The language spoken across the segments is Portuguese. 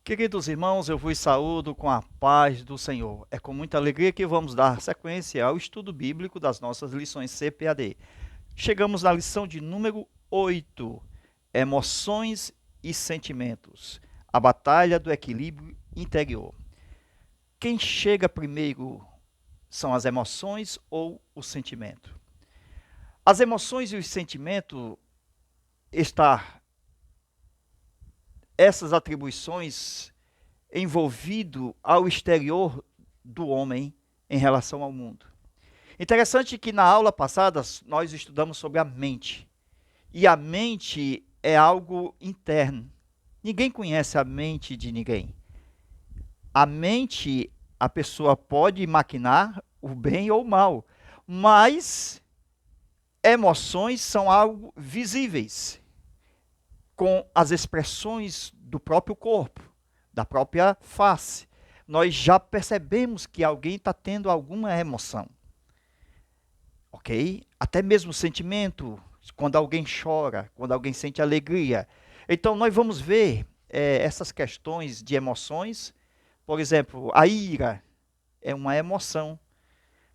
Queridos irmãos, eu vos saúdo com a paz do Senhor. É com muita alegria que vamos dar sequência ao estudo bíblico das nossas lições CPAD. Chegamos na lição de número 8, Emoções e Sentimentos, a batalha do equilíbrio interior. Quem chega primeiro são as emoções ou o sentimento? As emoções e o sentimento essas atribuições envolvido ao exterior do homem em relação ao mundo. Interessante que na aula passada nós estudamos sobre a mente. E a mente é algo interno. Ninguém conhece a mente de ninguém. A mente, a pessoa pode maquinar o bem ou o mal, mas emoções são algo visíveis, com as expressões do próprio corpo, da própria face. Nós já percebemos que alguém está tendo alguma emoção. Ok? Até mesmo o sentimento, quando alguém chora, quando alguém sente alegria. Então, nós vamos ver essas questões de emoções. Por exemplo, a ira é uma emoção,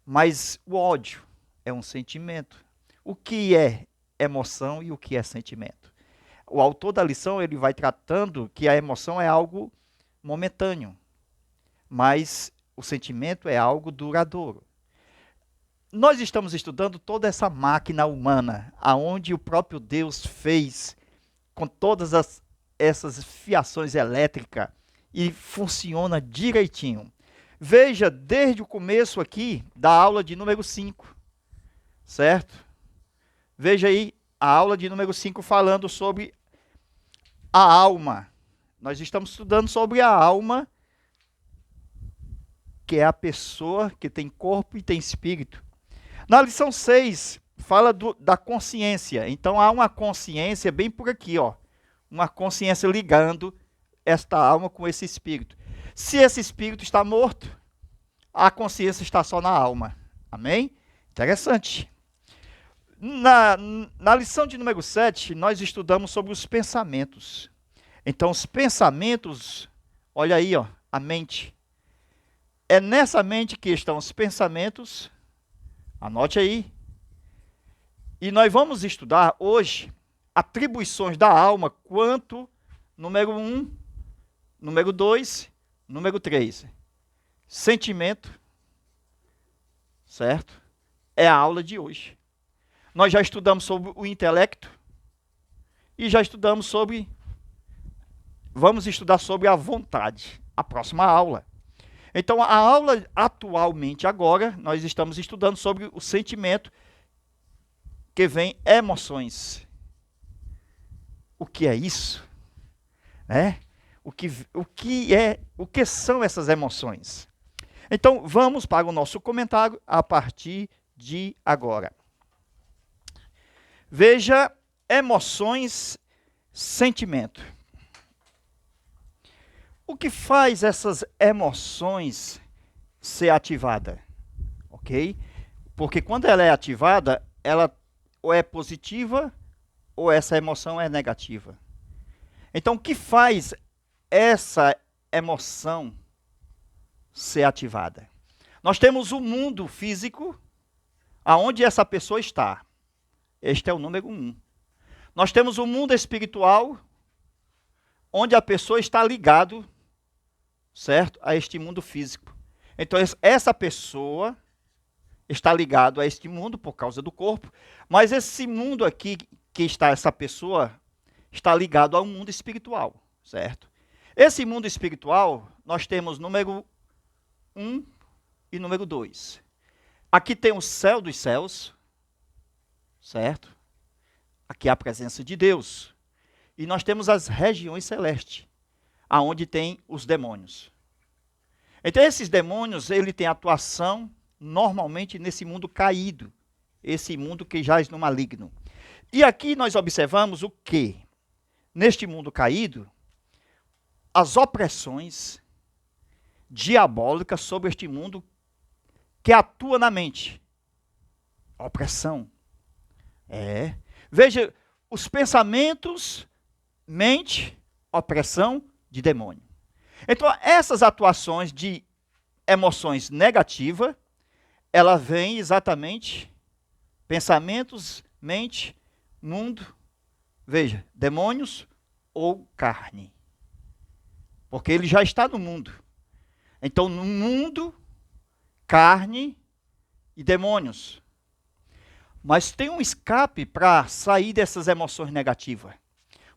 mas o ódio é um sentimento. O que é emoção e o que é sentimento? O autor da lição ele vai tratando que a emoção é algo momentâneo, mas o sentimento é algo duradouro. Nós estamos estudando toda essa máquina humana, aonde o próprio Deus fez com todas essas fiações elétricas e funciona direitinho. Veja desde o começo aqui da aula de número 5, certo? Veja aí a aula de número 5 falando sobre a alma. Nós estamos estudando sobre a alma, que é a pessoa que tem corpo e tem espírito. Na lição 6, fala da consciência. Então, há uma consciência bem por aqui, ó. Uma consciência ligando esta alma com esse espírito. Se esse espírito está morto, a consciência está só na alma. Amém? Interessante. Na lição de número 7, nós estudamos sobre os pensamentos. Então, os pensamentos, olha aí, ó, a mente. É nessa mente que estão os pensamentos. Anote aí. E nós vamos estudar hoje atribuições da alma quanto número 1, número 2, número 3. Sentimento, certo? É a aula de hoje. Nós já estudamos sobre o intelecto e já estudamos sobre... Vamos estudar sobre a vontade, a próxima aula. Então, a aula atualmente agora, nós estamos estudando sobre o sentimento que vem emoções. O que é isso? Né? O que são essas emoções? Então, vamos para o nosso comentário a partir de agora. Veja, emoções, sentimento. O que faz essas emoções ser ativada? Ok? Porque quando ela é ativada, ela ou é positiva ou essa emoção é negativa. Então, o que faz essa emoção ser ativada? Nós temos o mundo físico, aonde essa pessoa está. Este é o número 1. Nós temos o mundo espiritual, onde a pessoa está ligado, certo, a este mundo físico. Então, essa pessoa está ligado a este mundo por causa do corpo, mas esse mundo aqui que está essa pessoa está ligado ao mundo espiritual, certo? Esse mundo espiritual, nós temos número 1 e número 2. Aqui tem o céu dos céus, certo? Aqui é a presença de Deus. E nós temos as regiões celestes, aonde tem os demônios. Então, esses demônios, ele tem atuação normalmente nesse mundo caído, esse mundo que jaz no maligno. E aqui nós observamos o quê? Neste mundo caído, as opressões diabólicas sobre este mundo que atua na mente. Opressão. Veja, os pensamentos, mente, opressão de demônio. Então, essas atuações de emoções negativas, ela vem exatamente pensamentos, mente, mundo, veja, demônios ou carne. Porque ele já está no mundo. Então, no mundo, carne e demônios. Mas tem um escape para sair dessas emoções negativas.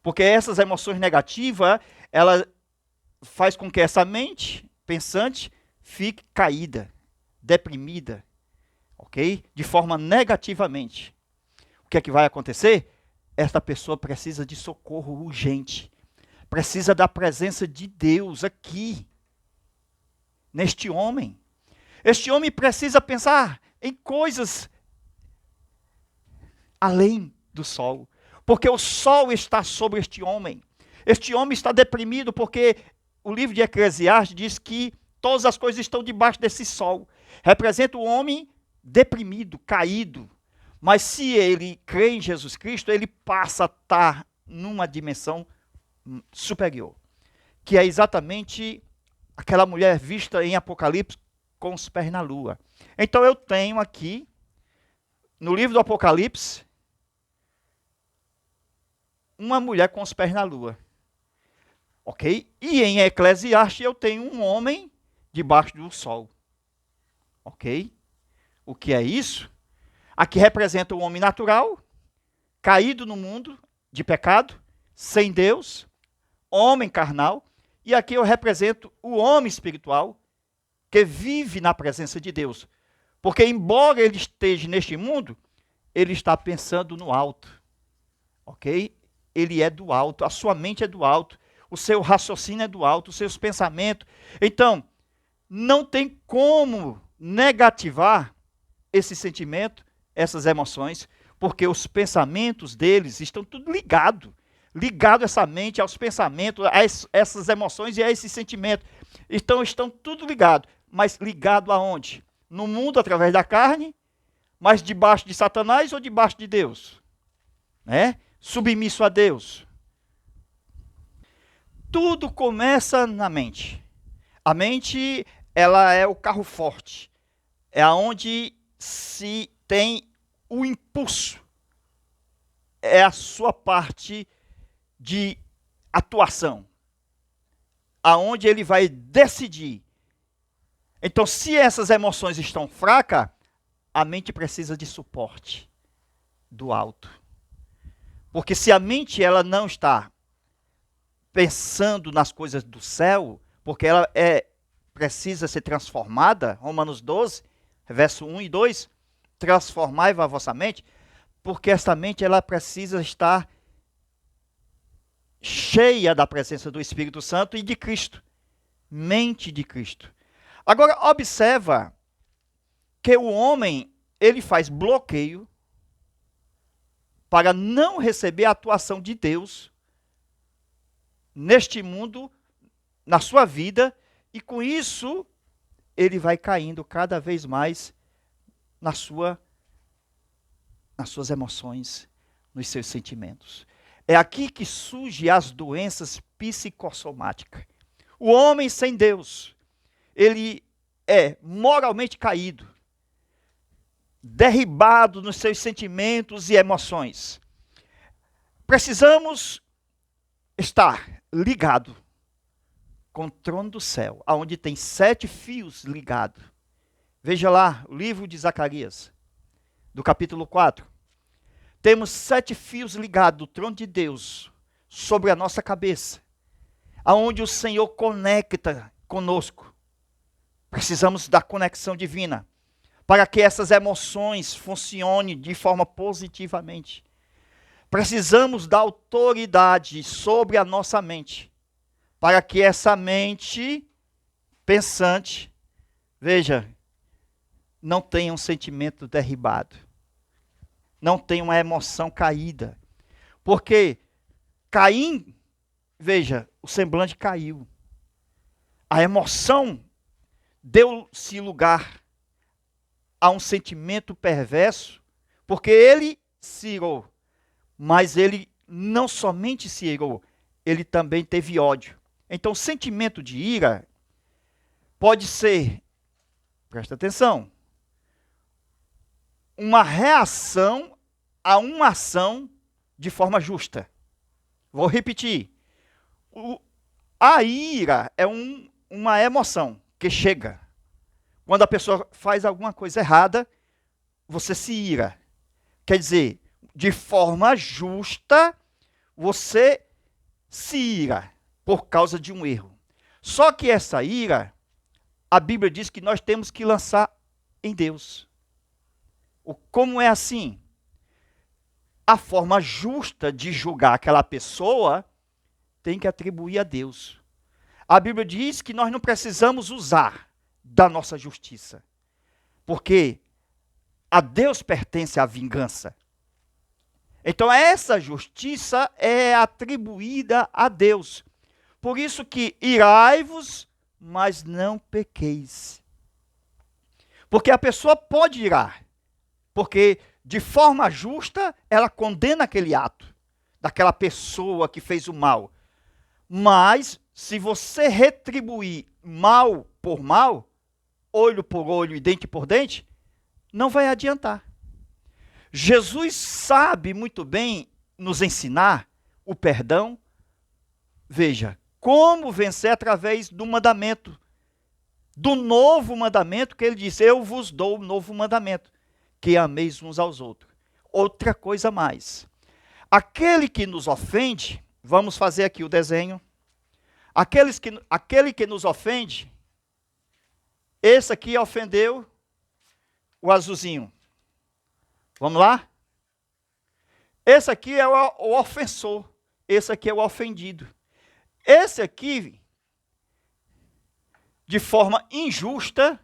Porque essas emoções negativas, ela faz com que essa mente pensante fique caída, deprimida, ok? De forma negativamente. O que é que vai acontecer? Esta pessoa precisa de socorro urgente. Precisa da presença de Deus aqui, neste homem. Este homem precisa pensar em coisas além do sol. Porque o sol está sobre este homem. Este homem está deprimido porque o livro de Eclesiastes diz que todas as coisas estão debaixo desse sol. Representa o homem deprimido, caído. Mas se ele crê em Jesus Cristo, ele passa a estar numa dimensão superior. Que é exatamente aquela mulher vista em Apocalipse com os pés na lua. Então eu tenho aqui, no livro do Apocalipse, uma mulher com os pés na lua. Ok? E em Eclesiastes eu tenho um homem debaixo do sol. Ok? O que é isso? Aqui representa o homem natural, caído no mundo de pecado, sem Deus, homem carnal. E aqui eu represento o homem espiritual, que vive na presença de Deus. Porque embora ele esteja neste mundo, ele está pensando no alto. Ok? Ele é do alto, a sua mente é do alto, o seu raciocínio é do alto, os seus pensamentos. Então, não tem como negativar esse sentimento, essas emoções, porque os pensamentos deles estão tudo ligado essa mente aos pensamentos, a essas emoções e a esse sentimento. Então, estão tudo ligado, mas ligado aonde? No mundo, através da carne, mas debaixo de Satanás ou debaixo de Deus? Né? Submisso a Deus. Tudo começa na mente. A mente, ela é o carro forte. É onde se tem o impulso. É a sua parte de atuação. Aonde ele vai decidir. Então, se essas emoções estão fracas, a mente precisa de suporte do alto. Porque se a mente ela não está pensando nas coisas do céu, porque ela precisa ser transformada, Romanos 12, verso 1 e 2, transformai-vos a vossa mente, porque esta mente ela precisa estar cheia da presença do Espírito Santo e de Cristo. Mente de Cristo. Agora, observa que o homem, ele faz bloqueio para não receber a atuação de Deus neste mundo, na sua vida, e com isso ele vai caindo cada vez mais nas suas emoções, nos seus sentimentos. É aqui que surgem as doenças psicossomáticas. O homem sem Deus, ele é moralmente caído, derribado nos seus sentimentos e emoções. Precisamos estar ligado com o trono do céu, onde tem 7 fios ligados. Veja lá o livro de Zacarias, do capítulo 4. Temos 7 fios ligados do trono de Deus sobre a nossa cabeça, aonde o Senhor conecta conosco. Precisamos da conexão divina para que essas emoções funcionem de forma positivamente. Precisamos da autoridade sobre a nossa mente, para que essa mente pensante, veja, não tenha um sentimento derribado, não tenha uma emoção caída. Porque Caim, veja, o semblante caiu. A emoção deu-se lugar a um sentimento perverso, porque ele se irou. Mas ele não somente se irou, ele também teve ódio. Então, sentimento de ira pode ser, presta atenção, uma reação a uma ação de forma justa. Vou repetir. A ira é uma emoção que chega. Quando a pessoa faz alguma coisa errada, você se ira. Quer dizer, de forma justa, você se ira por causa de um erro. Só que essa ira, a Bíblia diz que nós temos que lançar em Deus. Como é assim? A forma justa de julgar aquela pessoa tem que atribuir a Deus. A Bíblia diz que nós não precisamos usar da nossa justiça, porque a Deus pertence a vingança. Então essa justiça é atribuída a Deus. Por isso que irai-vos, mas não pequeis. Porque a pessoa pode irar, porque de forma justa ela condena aquele ato daquela pessoa que fez o mal. Mas se você retribuir mal por mal, olho por olho e dente por dente, não vai adiantar. Jesus sabe muito bem nos ensinar o perdão. Veja, como vencer através do mandamento, do novo mandamento que ele disse, eu vos dou um novo mandamento, que ameis uns aos outros. Outra coisa mais, aquele que nos ofende, vamos fazer aqui o desenho, aquele que nos ofende, esse aqui ofendeu o azulzinho. Vamos lá? Esse aqui é o ofensor, esse aqui é o ofendido. Esse aqui, de forma injusta,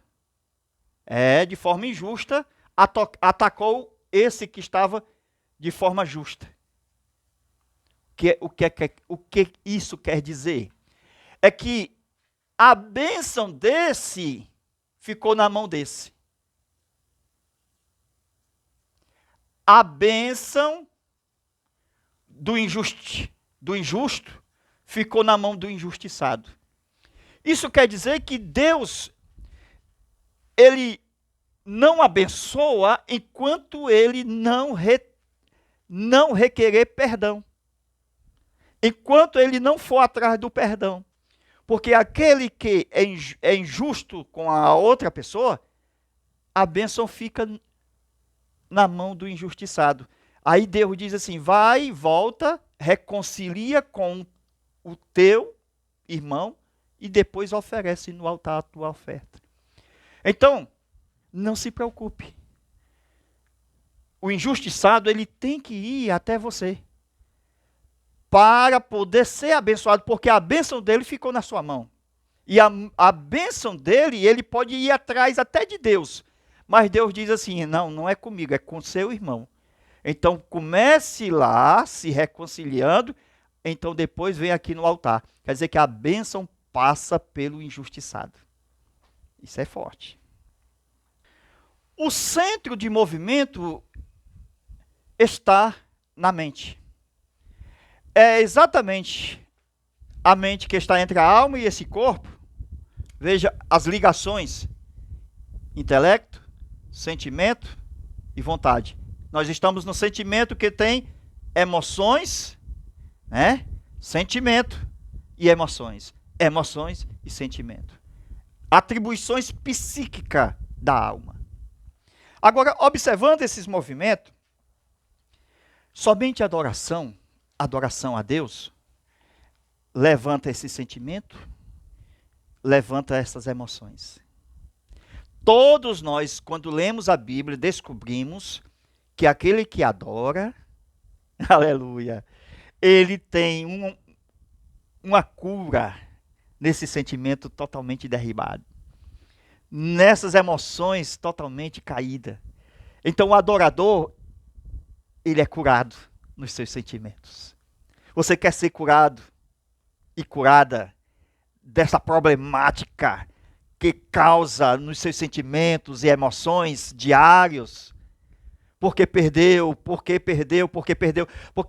atacou esse que estava de forma justa. O que isso quer dizer? É que a bênção desse ficou na mão desse. A bênção do injusto ficou na mão do injustiçado. Isso quer dizer que Deus, ele não abençoa enquanto ele não requerer perdão. Enquanto ele não for atrás do perdão. Porque aquele que é injusto com a outra pessoa, a bênção fica na mão do injustiçado. Aí Deus diz assim, vai, volta, reconcilia com o teu irmão e depois oferece no altar a tua oferta. Então, não se preocupe. O injustiçado, ele tem que ir até você para poder ser abençoado, porque a bênção dele ficou na sua mão. E a bênção dele, ele pode ir atrás até de Deus. Mas Deus diz assim, não é comigo, é com seu irmão. Então comece lá, se reconciliando, então depois vem aqui no altar. Quer dizer que a bênção passa pelo injustiçado. Isso é forte. O centro de movimento está na mente. É exatamente a mente que está entre a alma e esse corpo. Veja as ligações: intelecto, sentimento e vontade. Nós estamos no sentimento que tem emoções, né? Sentimento e emoções. Emoções e sentimento. Atribuições psíquicas da alma. Agora, observando esses movimentos, somente a adoração a Deus, levanta esse sentimento, levanta essas emoções. Todos nós, quando lemos a Bíblia, descobrimos que aquele que adora, aleluia, ele tem uma cura nesse sentimento totalmente derribado, nessas emoções totalmente caídas. Então o adorador, ele é curado nos seus sentimentos. Você quer ser curado e curada dessa problemática que causa nos seus sentimentos e emoções diários? Porque perdeu. Porque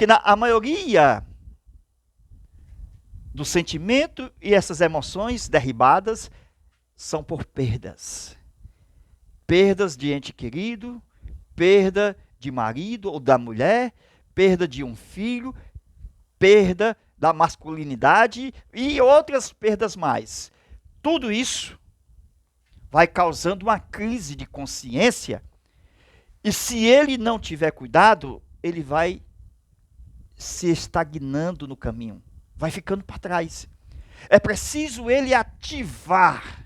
a maioria do sentimento e essas emoções derribadas são por perdas. Perdas de ente querido, perda de marido ou da mulher, perda de um filho, perda da masculinidade e outras perdas mais. Tudo isso vai causando uma crise de consciência e se ele não tiver cuidado, ele vai se estagnando no caminho, vai ficando para trás. É preciso ele ativar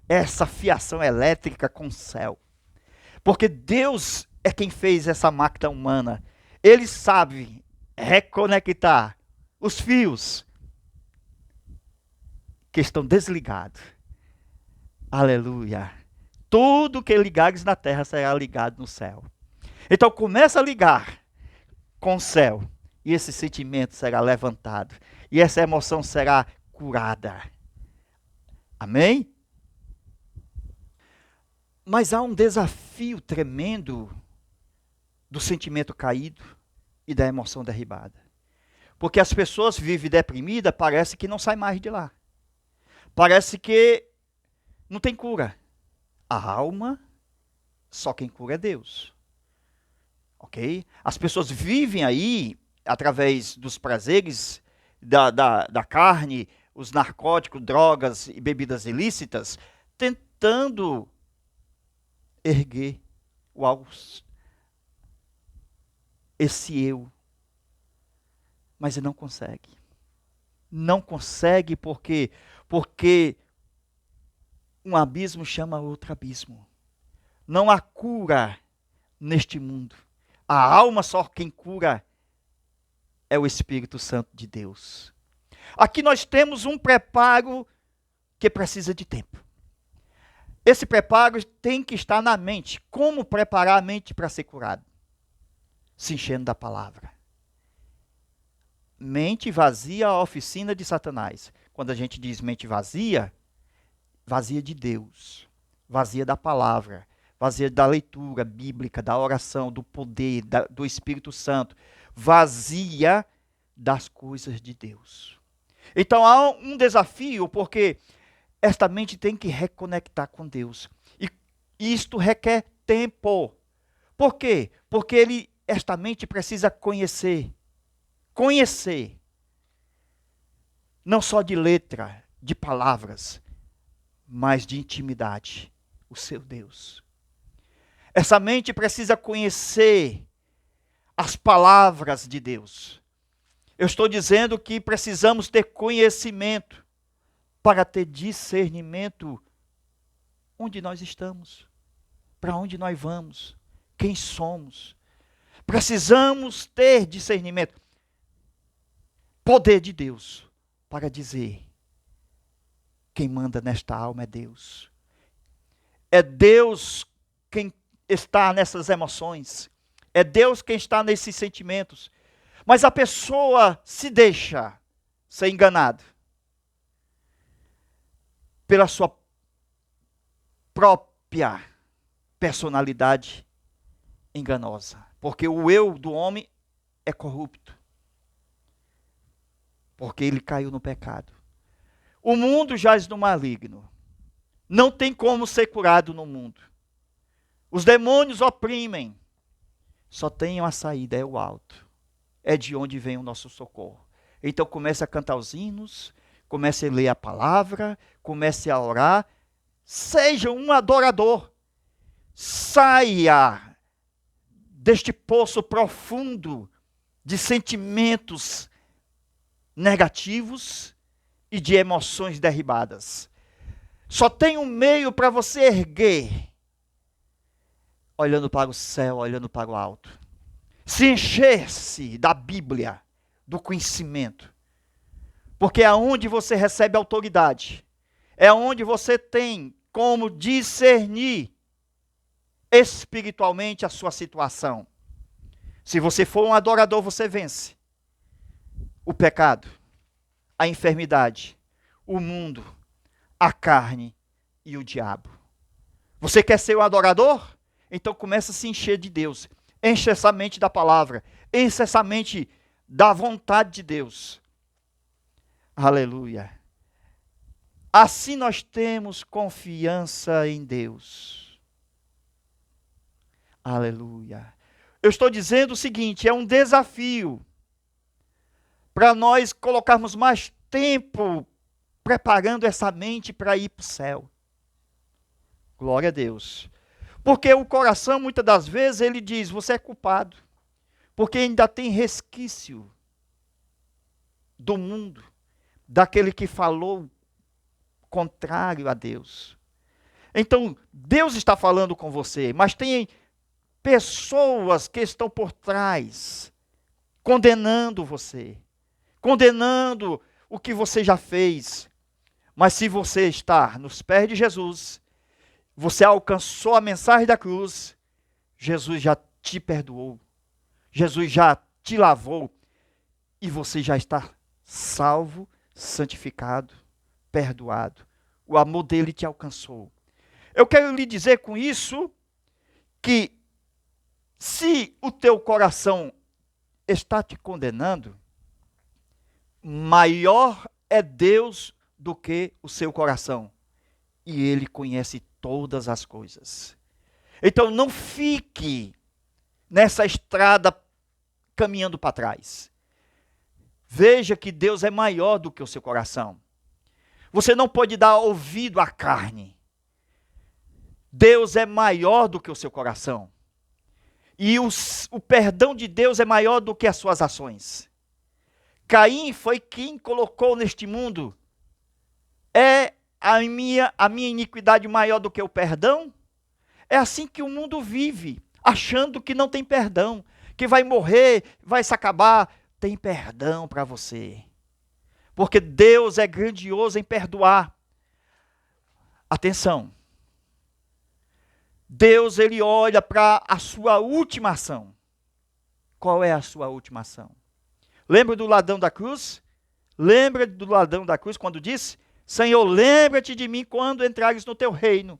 essa fiação elétrica com o céu. Porque Deus é quem fez essa máquina humana. Ele sabe reconectar os fios que estão desligados. Aleluia. Tudo que ligares na terra será ligado no céu. Então começa a ligar com o céu. E esse sentimento será levantado. E essa emoção será curada. Amém? Mas há um desafio tremendo do sentimento caído e da emoção derribada. Porque as pessoas vivem deprimidas, parece que não sai mais de lá. Parece que não tem cura. A alma, só quem cura é Deus. Ok? As pessoas vivem aí, através dos prazeres da carne, os narcóticos, drogas e bebidas ilícitas, tentando erguer esse eu. Mas ele não consegue. Não consegue porque um abismo chama outro abismo. Não há cura neste mundo. A alma só quem cura é o Espírito Santo de Deus. Aqui nós temos um preparo que precisa de tempo. Esse preparo tem que estar na mente. Como preparar a mente para ser curado? Se enchendo da palavra. Mente vazia, a oficina de Satanás. Quando a gente diz mente vazia, vazia de Deus, vazia da palavra, vazia da leitura bíblica, da oração, do poder, do Espírito Santo, vazia das coisas de Deus. Então há um desafio, porque esta mente tem que reconectar com Deus. E isto requer tempo. Por quê? Porque esta mente precisa conhecer. Conhecer. Não só de letra, de palavras, mas de intimidade. O seu Deus. Essa mente precisa conhecer as palavras de Deus. Eu estou dizendo que precisamos ter conhecimento para ter discernimento onde nós estamos, para onde nós vamos, quem somos. Precisamos ter discernimento. Poder de Deus para dizer: quem manda nesta alma é Deus. É Deus quem está nessas emoções. É Deus quem está nesses sentimentos. Mas a pessoa se deixa ser enganada pela sua própria personalidade enganosa. Porque o eu do homem é corrupto. Porque ele caiu no pecado. O mundo jaz no maligno. Não tem como ser curado no mundo. Os demônios oprimem. Só tem uma saída, é o alto. É de onde vem o nosso socorro. Então comece a cantar os hinos, comece a ler a palavra, comece a orar. Seja um adorador. Saia deste poço profundo de sentimentos negativos e de emoções derribadas. Só tem um meio para você erguer, olhando para o céu, olhando para o alto. Se encher-se da Bíblia, do conhecimento. Porque é onde você recebe autoridade. É onde você tem como discernir espiritualmente a sua situação. Se você for um adorador, você vence o pecado, a enfermidade, o mundo, a carne e o diabo. Você quer ser um adorador? Então começa a se encher de Deus. Enche essa mente da palavra. Enche essa mente da vontade de Deus. Aleluia. Assim nós temos confiança em Deus. Aleluia. Eu estou dizendo o seguinte, é um desafio para nós colocarmos mais tempo preparando essa mente para ir para o céu. Glória a Deus. Porque o coração, muitas das vezes, ele diz, você é culpado. Porque ainda tem resquício do mundo, daquele que falou contrário a Deus. Então, Deus está falando com você, mas tem pessoas que estão por trás, condenando você, condenando o que você já fez. Mas se você está nos pés de Jesus, você alcançou a mensagem da cruz, Jesus já te perdoou, Jesus já te lavou, e você já está salvo, santificado, perdoado. O amor dele te alcançou. Eu quero lhe dizer com isso que se o teu coração está te condenando, maior é Deus do que o seu coração. E ele conhece todas as coisas. Então não fique nessa estrada caminhando para trás. Veja que Deus é maior do que o seu coração. Você não pode dar ouvido à carne. Deus é maior do que o seu coração. E o perdão de Deus é maior do que as suas ações. Caim foi quem colocou neste mundo. É a minha iniquidade maior do que o perdão? É assim que o mundo vive, achando que não tem perdão, que vai morrer, vai se acabar. Tem perdão para você. Porque Deus é grandioso em perdoar. Atenção. Deus, ele olha para a sua última ação. Qual é a sua última ação? Lembra do ladrão da cruz? Lembra do ladrão da cruz quando disse: Senhor, lembra-te de mim quando entrares no teu reino.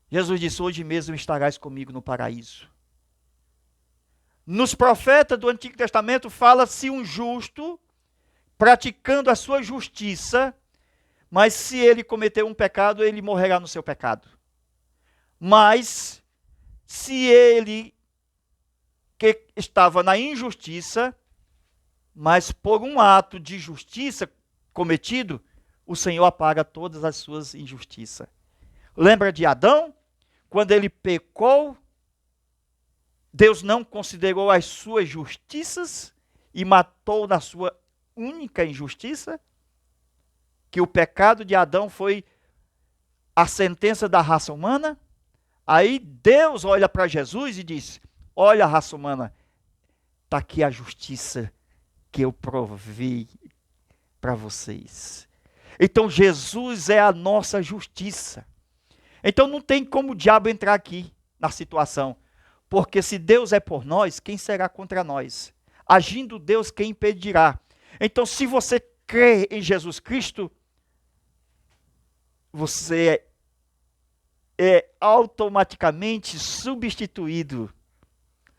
Jesus disse: hoje mesmo estarás comigo no paraíso. Nos profetas do Antigo Testamento fala-se um justo praticando a sua justiça, mas se ele cometer um pecado, ele morrerá no seu pecado. Mas se ele que estava na injustiça, mas por um ato de justiça cometido, o Senhor apaga todas as suas injustiças. Lembra de Adão? Quando ele pecou, Deus não considerou as suas justiças e matou na sua única injustiça, que o pecado de Adão foi a sentença da raça humana. Aí Deus olha para Jesus e diz: olha, raça humana, está aqui a justiça que eu provi para vocês. Então Jesus é a nossa justiça. Então não tem como o diabo entrar aqui na situação. Porque se Deus é por nós, quem será contra nós? Agindo Deus, quem impedirá? Então se você crê em Jesus Cristo, você é automaticamente substituído.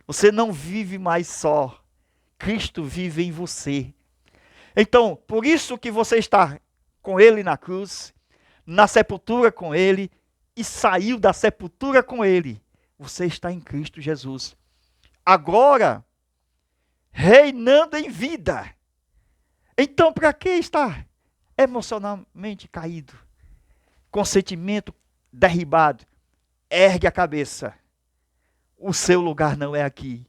Você não vive mais só. Cristo vive em você. Então, por isso que você está com ele na cruz, na sepultura com ele, e saiu da sepultura com ele. Você está em Cristo Jesus. Agora, reinando em vida. Então, para que estar emocionalmente caído? Com sentimento derribado? Ergue a cabeça. O seu lugar não é aqui.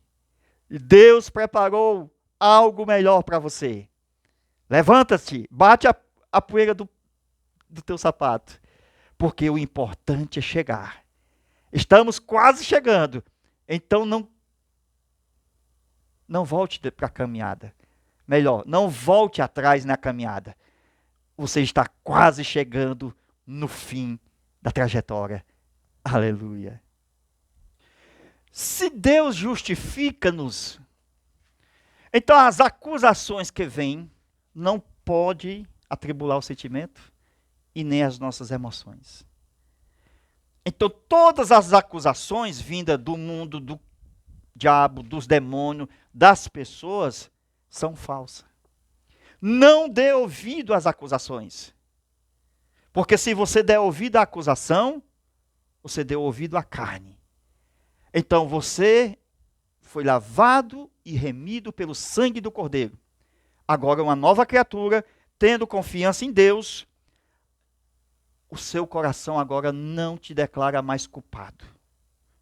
Deus preparou algo melhor para você. Levanta-te, bate a poeira do teu sapato. Porque o importante é chegar. Estamos quase chegando. Então não volte para a caminhada. Melhor, não volte atrás na caminhada. Você está quase chegando no fim da trajetória. Aleluia. Se Deus justifica-nos, então as acusações que vêm não podem atribular o sentimento e nem as nossas emoções. Então todas as acusações vindas do mundo, do diabo, dos demônios, das pessoas, são falsas. Não dê ouvido às acusações. Porque se você der ouvido à acusação, você deu ouvido à carne. Então você foi lavado e remido pelo sangue do Cordeiro. Agora uma nova criatura, tendo confiança em Deus, o seu coração agora não te declara mais culpado.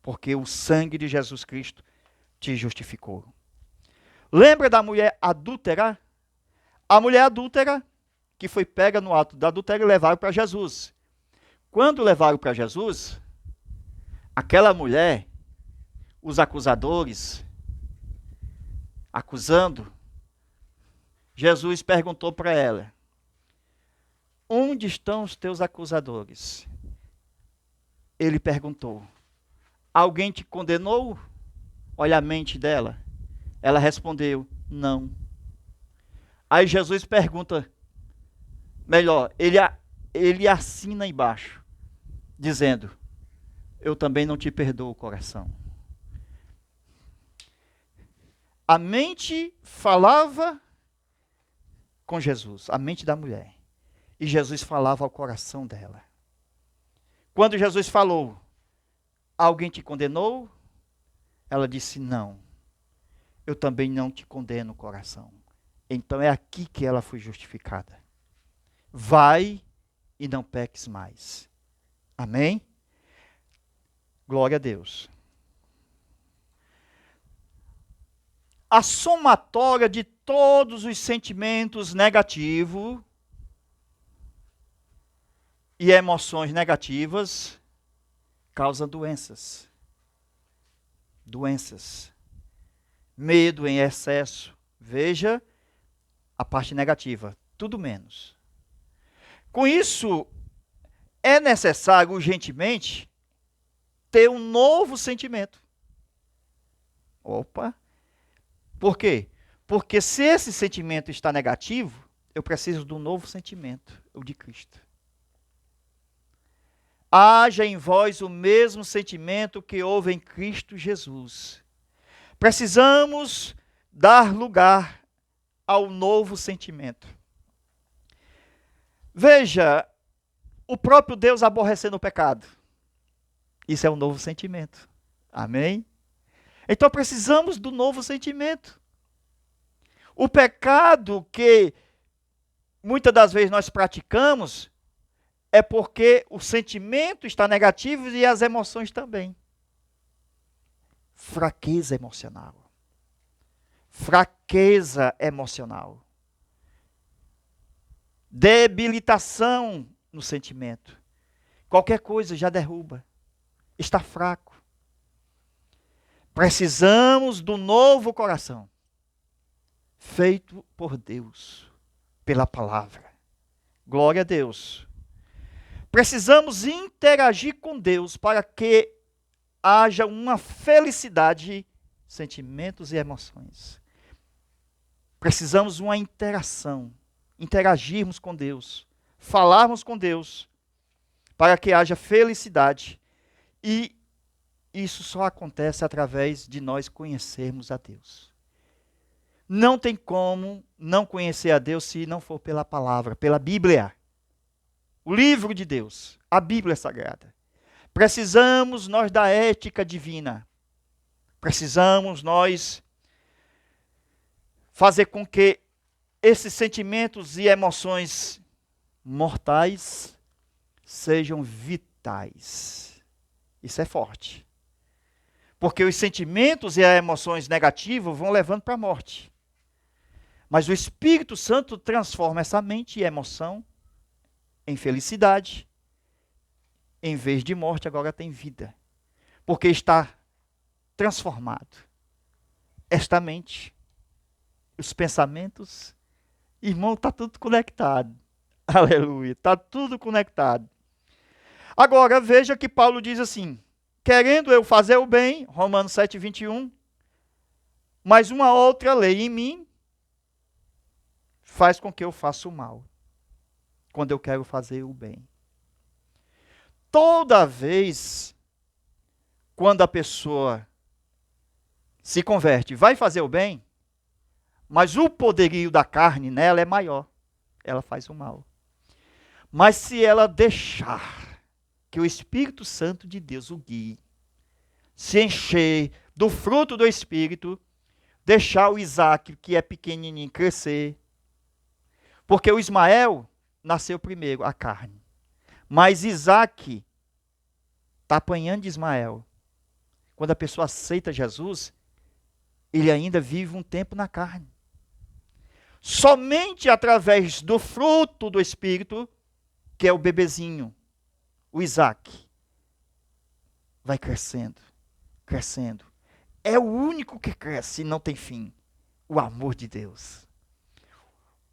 Porque o sangue de Jesus Cristo te justificou. Lembra da mulher adúltera? A mulher adúltera que foi pega no ato do adultério e levaram para Jesus. Quando levaram para Jesus, aquela mulher, os acusadores, acusando, Jesus perguntou para ela: onde estão os teus acusadores? Ele perguntou: alguém te condenou? Olha a mente dela. Ela respondeu: não. Aí Jesus pergunta, melhor, ele assina embaixo, dizendo: eu também não te perdoo o coração. A mente falava com Jesus, a mente da mulher. E Jesus falava ao coração dela. Quando Jesus falou: alguém te condenou? Ela disse: não. Eu também não te condeno o coração. Então é aqui que ela foi justificada. Vai e não peques mais. Amém? Glória a Deus. A somatória de todos os sentimentos negativos e emoções negativas causa doenças. Doenças. Medo em excesso. Veja a parte negativa. Tudo menos. Com isso, é necessário urgentemente ter um novo sentimento. Opa! Por quê? Porque se esse sentimento está negativo, eu preciso de um novo sentimento, o de Cristo. Haja em vós o mesmo sentimento que houve em Cristo Jesus. Precisamos dar lugar ao novo sentimento. Veja, o próprio Deus aborrecendo o pecado. Isso é um novo sentimento. Amém? Então precisamos do novo sentimento. O pecado que muitas das vezes nós praticamos é porque o sentimento está negativo e as emoções também. Fraqueza emocional. Fraqueza emocional. Debilitação no sentimento. Qualquer coisa já derruba. Está fraco. Precisamos do novo coração. Feito por Deus. Pela palavra. Glória a Deus. Precisamos interagir com Deus para que haja uma felicidade, sentimentos e emoções. Precisamos de uma interação, interagirmos com Deus, falarmos com Deus, para que haja felicidade. E isso só acontece através de nós conhecermos a Deus. Não tem como não conhecer a Deus se não for pela palavra, pela Bíblia. O livro de Deus, a Bíblia Sagrada. Precisamos nós da ética divina. Precisamos nós fazer com que esses sentimentos e emoções mortais sejam vitais. Isso é forte. Porque os sentimentos e as emoções negativas vão levando para a morte. Mas o Espírito Santo transforma essa mente e emoção em felicidade. Em vez de morte, agora tem vida. Porque está transformado. Esta mente, os pensamentos, irmão, está tudo conectado. Aleluia, está tudo conectado. Agora, veja que Paulo diz assim: querendo eu fazer o bem, Romanos 7, 21, mas uma outra lei em mim faz com que eu faça o mal, quando eu quero fazer o bem. Toda vez, quando a pessoa se converte, vai fazer o bem, Mas o poderio da carne nela é maior. Ela faz o mal. Mas se ela deixar que o Espírito Santo de Deus o guie, se encher do fruto do Espírito, deixar o Isaac, que é pequenininho, crescer. Porque o Ismael nasceu primeiro, a carne. Mas Isaac está apanhando de Ismael. Quando a pessoa aceita Jesus, ele ainda vive um tempo na carne. Somente através do fruto do Espírito, que é o bebezinho, o Isaac, vai crescendo, crescendo. É o único que cresce e não tem fim. O amor de Deus.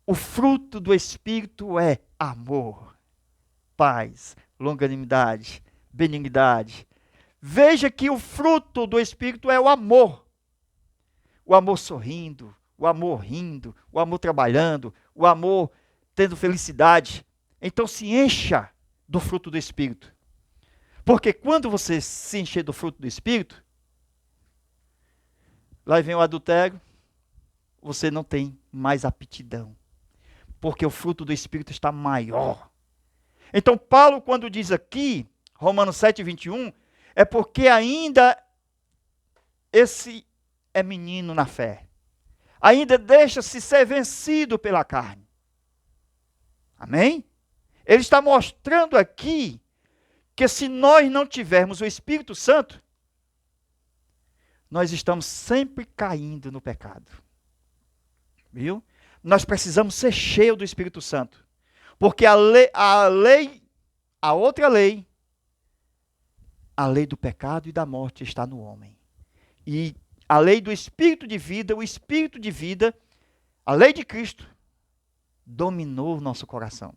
O fruto do Espírito é amor, paz, longanimidade, benignidade. Veja que o fruto do Espírito é o amor. O amor sorrindo, o amor rindo, o amor trabalhando, o amor tendo felicidade. Então se encha do fruto do Espírito. Porque quando você se encher do fruto do Espírito, lá vem o adultério, você não tem mais aptidão. Porque o fruto do Espírito está maior. Então Paulo, quando diz aqui, Romanos 7, 21, é porque ainda esse é menino na fé. Ainda deixa-se ser vencido pela carne. Amém? Ele está mostrando aqui que se nós não tivermos o Espírito Santo, nós estamos sempre caindo no pecado. Viu? Nós precisamos ser cheios do Espírito Santo. Porque a outra lei, a lei do pecado e da morte está no homem. E a lei do Espírito de vida, o Espírito de vida, a lei de Cristo, dominou o nosso coração.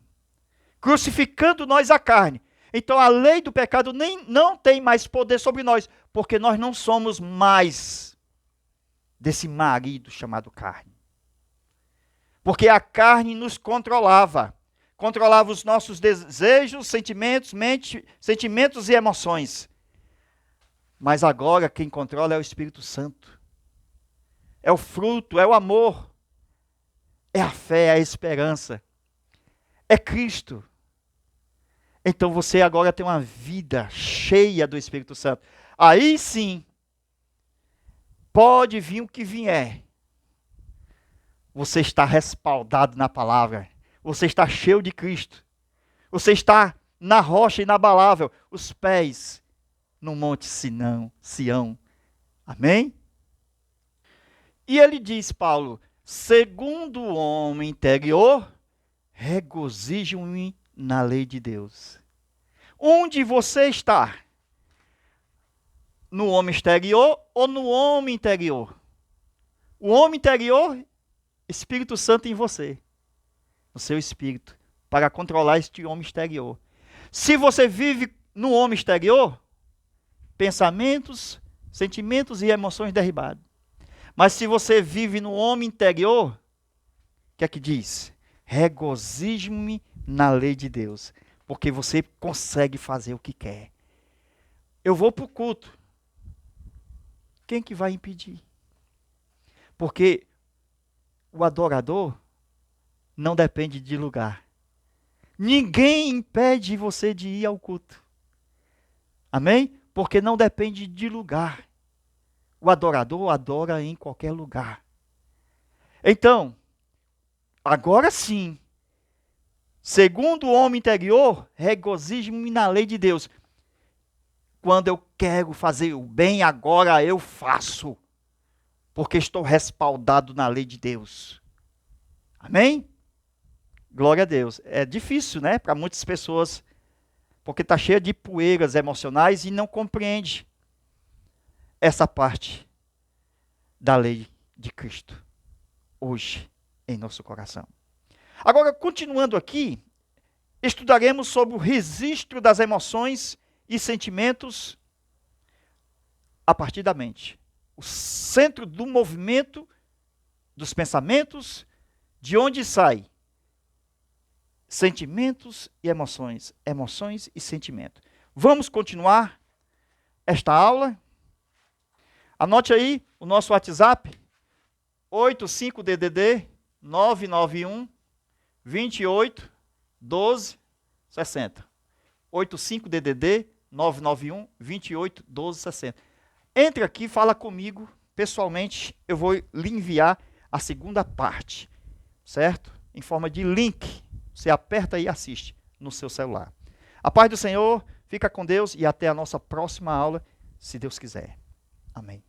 Crucificando nós a carne. Então a lei do pecado não tem mais poder sobre nós, porque nós não somos mais desse marido chamado carne. Porque a carne nos controlava. Controlava os nossos desejos, sentimentos e emoções. Mas agora quem controla é o Espírito Santo. É o fruto, é o amor. É a fé, é a esperança. É Cristo. Então você agora tem uma vida cheia do Espírito Santo. Aí sim, pode vir o que vier. Você está respaldado na palavra. Você está cheio de Cristo. Você está na rocha inabalável. Os pés no monte Sião. Amém? E ele diz, Paulo, segundo o homem interior, regozijo-me na lei de Deus. Onde você está? No homem exterior ou no homem interior? O homem interior, Espírito Santo em você, no seu espírito, para controlar este homem exterior. Se você vive no homem exterior, pensamentos, sentimentos e emoções derribados. Mas se você vive no homem interior, o que é que diz? Regozijo-me na lei de Deus, porque você consegue fazer o que quer. Eu vou para o culto. Quem que vai impedir? Porque o adorador não depende de lugar. Ninguém impede você de ir ao culto. Amém? Porque não depende de lugar. O adorador adora em qualquer lugar. Então, agora sim, segundo o homem interior, regozijo-me na lei de Deus. Quando eu quero fazer o bem, agora eu faço. Porque estou respaldado na lei de Deus. Amém? Glória a Deus. É difícil, né? Para muitas pessoas. Porque está cheia de poeiras emocionais e não compreende essa parte da lei de Cristo. Hoje, em nosso coração. Agora, continuando aqui, estudaremos sobre o registro das emoções e sentimentos a partir da mente. O centro do movimento dos pensamentos, de onde sai sentimentos e emoções, emoções e sentimentos. Vamos continuar esta aula. Anote aí o nosso WhatsApp, 85DDD 991 28 12 60. 85DDD 991 28 12 60. Entre aqui, fala comigo pessoalmente, eu vou lhe enviar a segunda parte, certo? Em forma de link. Você aperta e assiste no seu celular. A paz do Senhor, fica com Deus e até a nossa próxima aula, se Deus quiser. Amém.